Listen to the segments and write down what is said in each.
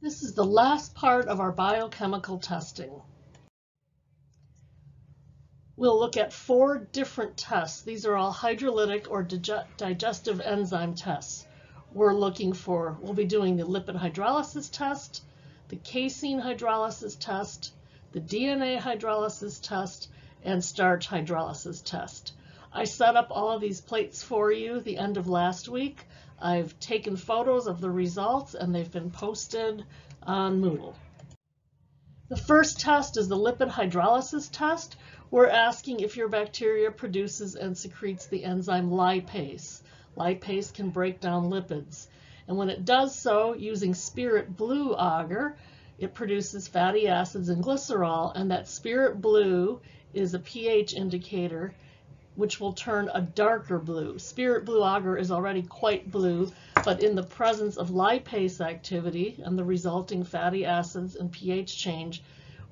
This is the last part of our biochemical testing. We'll look at 4 different tests. These are all hydrolytic or digestive enzyme tests. We'll be doing the lipid hydrolysis test, the casein hydrolysis test, the DNA hydrolysis test, and starch hydrolysis test. I set up all of these plates for you at the end of last week. I've taken photos of the results and they've been posted on Moodle. The first test is the lipid hydrolysis test. We're asking if your bacteria produces and secretes the enzyme lipase. Lipase can break down lipids. And when it does so, using spirit blue agar, it produces fatty acids and glycerol, and that spirit blue is a pH indicator which will turn a darker blue. Spirit blue agar is already quite blue, but in the presence of lipase activity and the resulting fatty acids and pH change,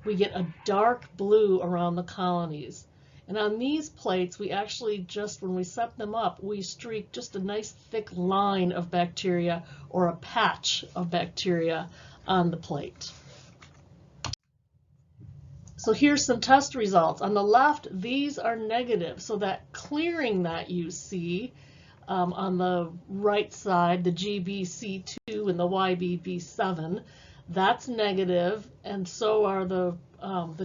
we get a dark blue around the colonies. And on these plates, we actually when we set them up, we streak just a nice thick line of bacteria or a patch of bacteria on the plate. So here's some test results. On the left, these are negative. So that clearing that you see on the right side, the GBC2 and the YBB7, that's negative, and so are the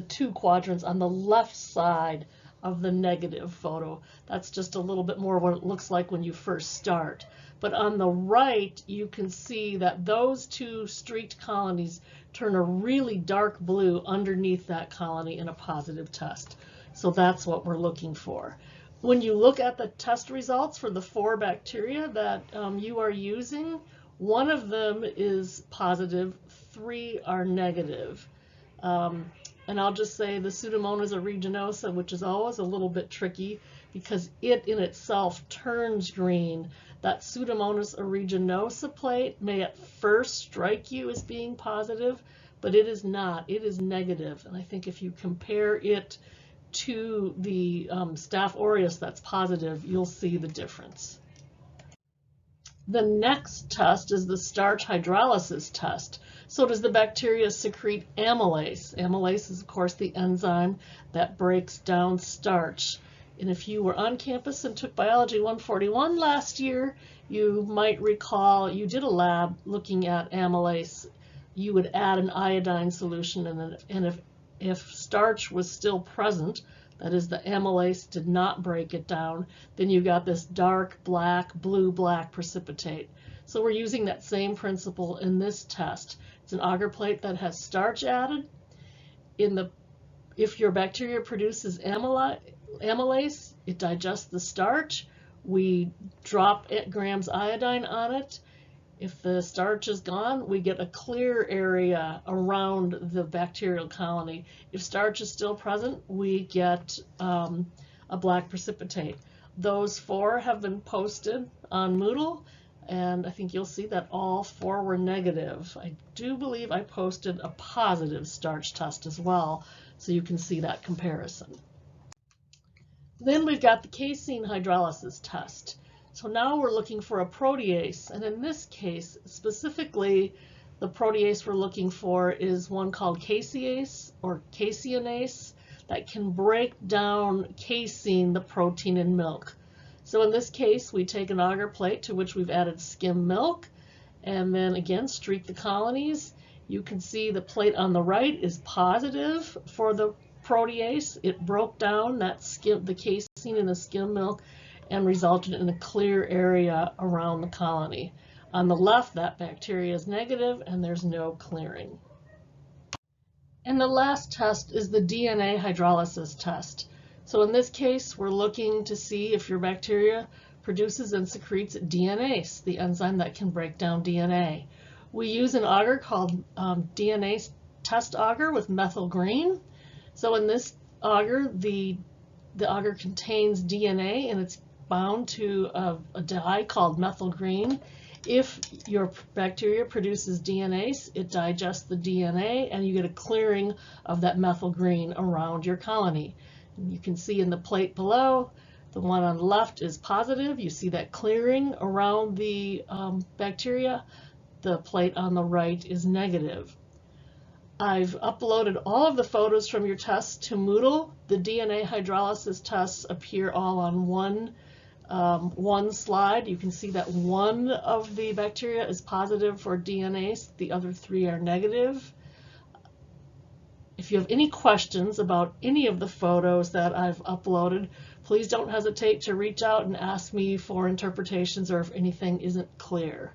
2 quadrants on the left side of the negative photo. That's just a little bit more what it looks like when you first start. But on the right, you can see that those 2 streaked colonies turn a really dark blue underneath that colony in a positive test. So that's what we're looking for. When you look at the test results for the 4 bacteria that you are using, 1 of them is positive, 3 are negative. And I'll just say the Pseudomonas aeruginosa, which is always a little bit tricky because it in itself turns green. That Pseudomonas aeruginosa plate may at first strike you as being positive, but it is not. It is negative. And I think if you compare it to the Staph aureus that's positive, you'll see the difference. The next test is the starch hydrolysis test. So does the bacteria secrete amylase? Amylase is, of course, the enzyme that breaks down starch. And if you were on campus and took Biology 141 last year, you might recall you did a lab looking at amylase. You would add an iodine solution, and if starch was still present, that is, the amylase did not break it down, then you got this dark black, blue-black precipitate. So we're using that same principle in this test. It's an agar plate that has starch added. If your bacteria produces amylase, it digests the starch. We drop 8 grams iodine on it. If the starch is gone, we get a clear area around the bacterial colony. If starch is still present, we get a black precipitate. Those 4 have been posted on Moodle, and I think you'll see that all 4 were negative. I do believe I posted a positive starch test as well, so you can see that comparison. Then we've got the casein hydrolysis test. So now we're looking for a protease, and in this case, specifically, the protease we're looking for is one called casease or caseinase that can break down casein, the protein in milk. So in this case, we take an agar plate to which we've added skim milk, and then again streak the colonies. You can see the plate on the right is positive for the protease. It broke down the casein in the skim milk and resulted in a clear area around the colony. On the left, that bacteria is negative and there's no clearing. And the last test is the DNA hydrolysis test. So in this case, we're looking to see if your bacteria produces and secretes DNase, the enzyme that can break down DNA. We use an agar called DNA test agar with methyl green. So in this agar, the agar contains DNA and it's bound to a dye called methyl green. If your bacteria produces DNase, it digests the DNA and you get a clearing of that methyl green around your colony. And you can see in the plate below, the one on the left is positive. You see that clearing around the bacteria. the plate on the right is negative. I've uploaded all of the photos from your tests to Moodle. The DNA hydrolysis tests appear all on one slide. You can see that one of the bacteria is positive for DNase, the other 3 are negative. If you have any questions about any of the photos that I've uploaded, please don't hesitate to reach out and ask me for interpretations or if anything isn't clear.